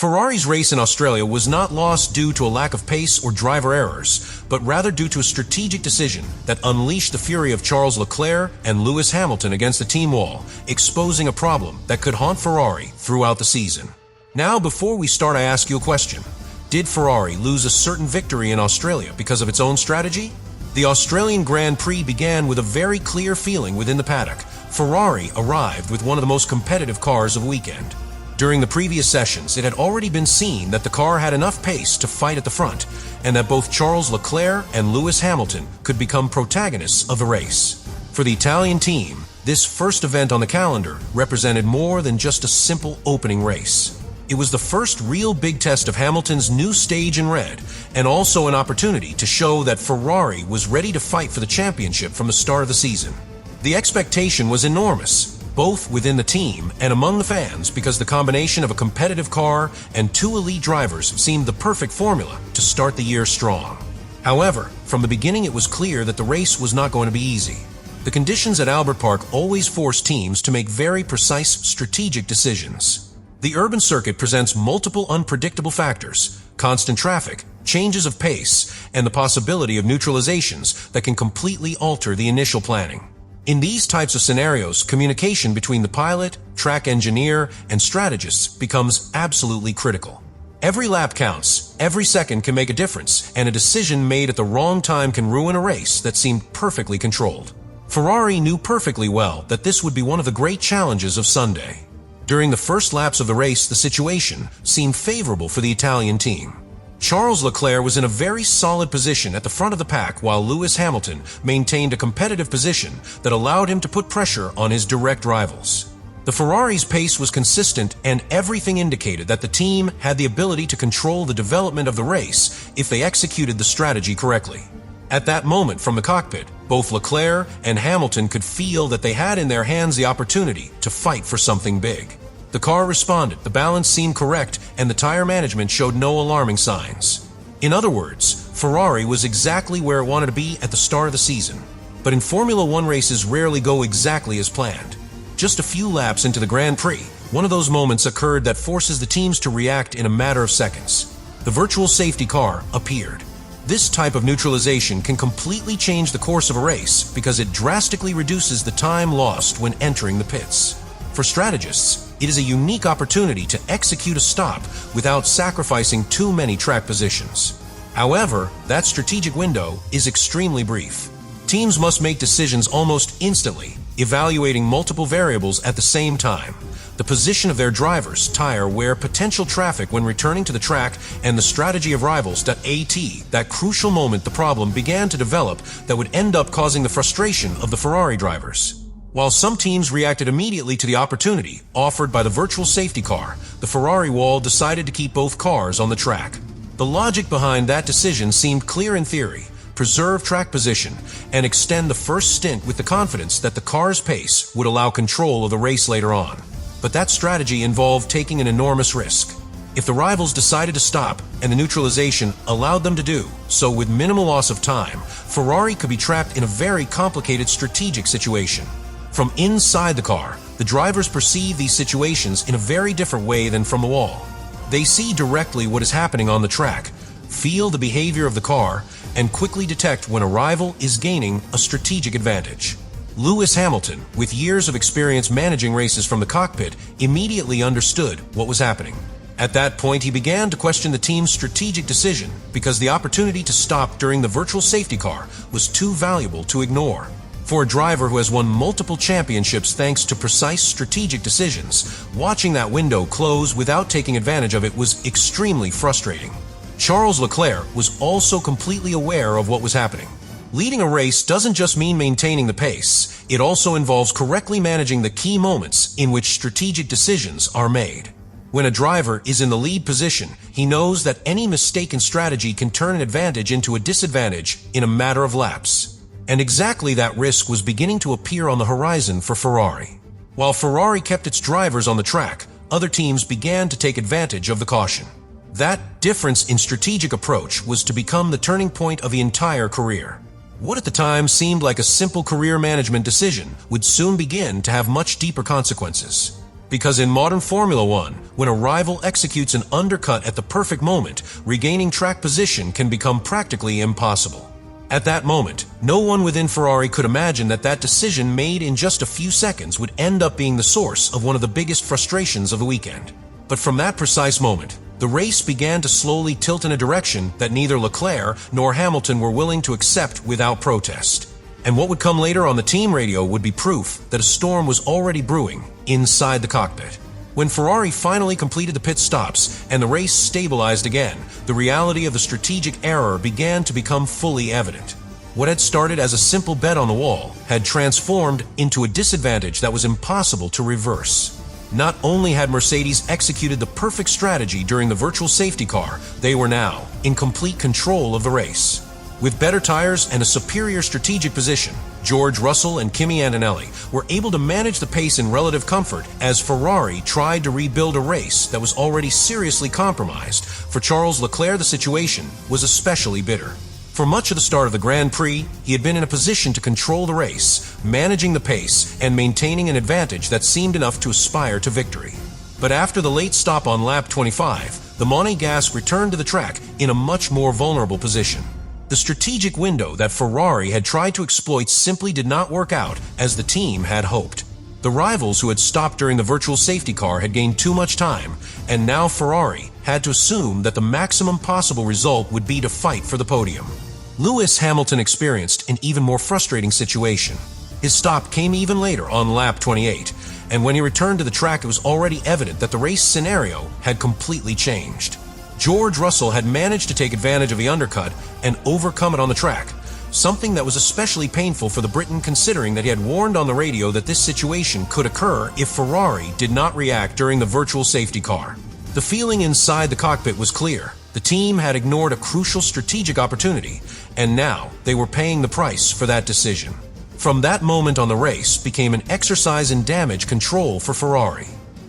Ferrari's race in Australia was not lost due to a lack of pace or driver errors, but rather due to a strategic decision that unleashed the fury of Charles Leclerc and Lewis Hamilton against the team wall, exposing a problem that could haunt Ferrari throughout the season. Now, before we start, I ask you a question. Did Ferrari lose a certain victory in Australia because of its own strategy? The Australian Grand Prix began with a very clear feeling within the paddock. Ferrari arrived with one of the most competitive cars of the weekend. During the previous sessions, it had already been seen that the car had enough pace to fight at the front, and that both Charles Leclerc and Lewis Hamilton could become protagonists of the race. For the Italian team, this first event on the calendar represented more than just a simple opening race. It was the first real big test of Hamilton's new stage in red, and also an opportunity to show that Ferrari was ready to fight for the championship from the start of the season. The expectation was enormous, both within the team and among the fans, because the combination of a competitive car and two elite drivers seemed the perfect formula to start the year strong. However, from the beginning it was clear that the race was not going to be easy. The conditions at Albert Park always force teams to make very precise strategic decisions. The urban circuit presents multiple unpredictable factors: constant traffic, changes of pace, and the possibility of neutralizations that can completely alter the initial planning. In these types of scenarios, communication between the pilot, track engineer, and strategists becomes absolutely critical. Every lap counts, every second can make a difference, and a decision made at the wrong time can ruin a race that seemed perfectly controlled. Ferrari knew perfectly well that this would be one of the great challenges of Sunday. During the first laps of the race, the situation seemed favorable for the Italian team. Charles Leclerc was in a very solid position at the front of the pack, while Lewis Hamilton maintained a competitive position that allowed him to put pressure on his direct rivals. The Ferrari's pace was consistent, and everything indicated that the team had the ability to control the development of the race if they executed the strategy correctly. At that moment, from the cockpit, both Leclerc and Hamilton could feel that they had in their hands the opportunity to fight for something big. The car responded, the balance seemed correct, and the tire management showed no alarming signs. In other words, Ferrari was exactly where it wanted to be at the start of the season. But in Formula One races rarely go exactly as planned. Just a few laps into the Grand Prix, one of those moments occurred that forces the teams to react in a matter of seconds. The virtual safety car appeared. This type of neutralization can completely change the course of a race because it drastically reduces the time lost when entering the pits. For strategists, it is a unique opportunity to execute a stop without sacrificing too many track positions. However, that strategic window is extremely brief. Teams must make decisions almost instantly, evaluating multiple variables at the same time: the position of their drivers, tire wear, potential traffic when returning to the track, and the strategy of rivals. At that crucial moment, the problem began to develop that would end up causing the frustration of the Ferrari drivers. While some teams reacted immediately to the opportunity offered by the virtual safety car, the Ferrari wall decided to keep both cars on the track. The logic behind that decision seemed clear in theory: preserve track position and extend the first stint with the confidence that the car's pace would allow control of the race later on. But that strategy involved taking an enormous risk. If the rivals decided to stop and the neutralization allowed them to do so with minimal loss of time, Ferrari could be trapped in a very complicated strategic situation. From inside the car, the drivers perceive these situations in a very different way than from the wall. They see directly what is happening on the track, feel the behavior of the car, and quickly detect when a rival is gaining a strategic advantage. Lewis Hamilton, with years of experience managing races from the cockpit, immediately understood what was happening. At that point, he began to question the team's strategic decision because the opportunity to stop during the virtual safety car was too valuable to ignore. For a driver who has won multiple championships thanks to precise strategic decisions, watching that window close without taking advantage of it was extremely frustrating. Charles Leclerc was also completely aware of what was happening. Leading a race doesn't just mean maintaining the pace, it also involves correctly managing the key moments in which strategic decisions are made. When a driver is in the lead position, he knows that any mistaken strategy can turn an advantage into a disadvantage in a matter of laps. And exactly that risk was beginning to appear on the horizon for Ferrari. While Ferrari kept its drivers on the track, other teams began to take advantage of the caution. That difference in strategic approach was to become the turning point of the entire career. What at the time seemed like a simple career management decision would soon begin to have much deeper consequences. Because in modern Formula One, when a rival executes an undercut at the perfect moment, regaining track position can become practically impossible. At that moment, no one within Ferrari could imagine that that decision made in just a few seconds would end up being the source of one of the biggest frustrations of the weekend. But from that precise moment, the race began to slowly tilt in a direction that neither Leclerc nor Hamilton were willing to accept without protest. And what would come later on the team radio would be proof that a storm was already brewing inside the cockpit. When Ferrari finally completed the pit stops and the race stabilized again, the reality of the strategic error began to become fully evident. What had started as a simple bet on the wall had transformed into a disadvantage that was impossible to reverse. Not only had Mercedes executed the perfect strategy during the virtual safety car, they were now in complete control of the race. With better tires and a superior strategic position, George Russell and Kimi Antonelli were able to manage the pace in relative comfort as Ferrari tried to rebuild a race that was already seriously compromised. For Charles Leclerc, the situation was especially bitter. For much of the start of the Grand Prix, he had been in a position to control the race, managing the pace and maintaining an advantage that seemed enough to aspire to victory. But after the late stop on lap 25, the Monegasque returned to the track in a much more vulnerable position. The strategic window that Ferrari had tried to exploit simply did not work out as the team had hoped. The rivals who had stopped during the virtual safety car had gained too much time, and now Ferrari had to assume that the maximum possible result would be to fight for the podium. Lewis Hamilton experienced an even more frustrating situation. His stop came even later on lap 28, and when he returned to the track it was already evident that the race scenario had completely changed. George Russell had managed to take advantage of the undercut and overcome it on the track, something that was especially painful for the Briton considering that he had warned on the radio that this situation could occur if Ferrari did not react during the virtual safety car. The feeling inside the cockpit was clear. The team had ignored a crucial strategic opportunity, and now they were paying the price for that decision. From that moment on, the race became an exercise in damage control for Ferrari.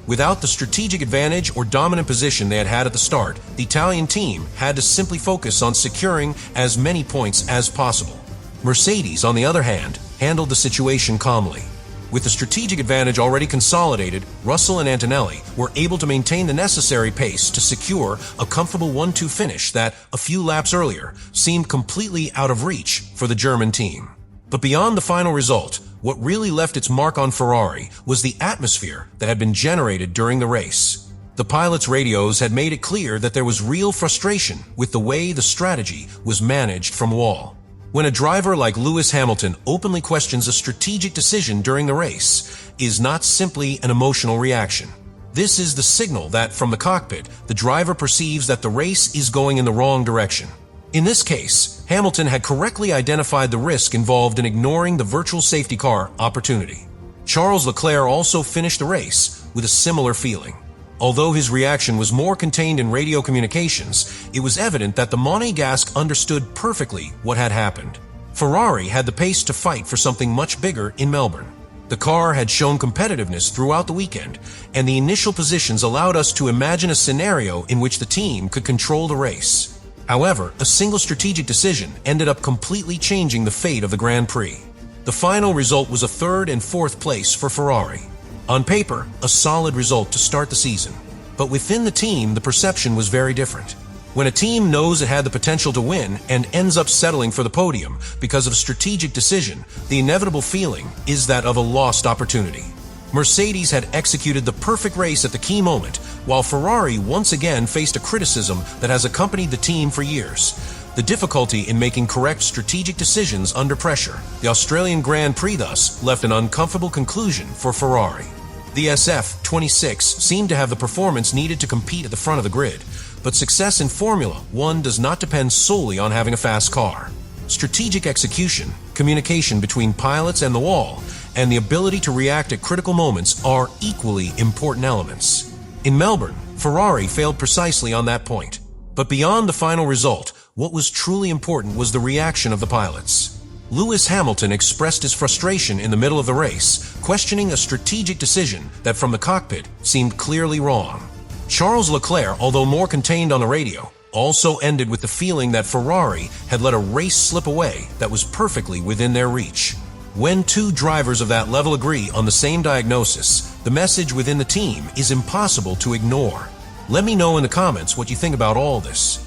Without the strategic advantage or dominant position they had had at the start, the Italian team had to simply focus on securing as many points as possible. Mercedes, on the other hand, handled the situation calmly. With the strategic advantage already consolidated, Russell and Antonelli were able to maintain the necessary pace to secure a comfortable 1-2 finish that, a few laps earlier, seemed completely out of reach for the German team. But beyond the final result, what really left its mark on Ferrari was the atmosphere that had been generated during the race. The pilots' radios had made it clear that there was real frustration with the way the strategy was managed from wall. When a driver like Lewis Hamilton openly questions a strategic decision during the race, it is not simply an emotional reaction. This is the signal that, from the cockpit, the driver perceives that the race is going in the wrong direction. In this case, Hamilton had correctly identified the risk involved in ignoring the virtual safety car opportunity. Charles Leclerc also finished the race with a similar feeling. Although his reaction was more contained in radio communications, it was evident that the Monegasque understood perfectly what had happened. Ferrari had the pace to fight for something much bigger in Melbourne. The car had shown competitiveness throughout the weekend, and the initial positions allowed us to imagine a scenario in which the team could control the race. However, a single strategic decision ended up completely changing the fate of the Grand Prix. The final result was a third and fourth place for Ferrari. On paper, a solid result to start the season. But within the team, the perception was very different. When a team knows it had the potential to win and ends up settling for the podium because of a strategic decision, the inevitable feeling is that of a lost opportunity. Mercedes had executed the perfect race at the key moment, while Ferrari once again faced a criticism that has accompanied the team for years: the difficulty in making correct strategic decisions under pressure. The Australian Grand Prix thus left an uncomfortable conclusion for Ferrari. The SF26 seemed to have the performance needed to compete at the front of the grid, but success in Formula One does not depend solely on having a fast car. Strategic execution, communication between pilots and the wall, and the ability to react at critical moments are equally important elements. In Melbourne, Ferrari failed precisely on that point. But beyond the final result, what was truly important was the reaction of the pilots. Lewis Hamilton expressed his frustration in the middle of the race, questioning a strategic decision that from the cockpit seemed clearly wrong. Charles Leclerc, although more contained on the radio, also ended with the feeling that Ferrari had let a race slip away that was perfectly within their reach. When two drivers of that level agree on the same diagnosis, The message within the team is impossible to ignore. Let me know in the comments what you think about all this.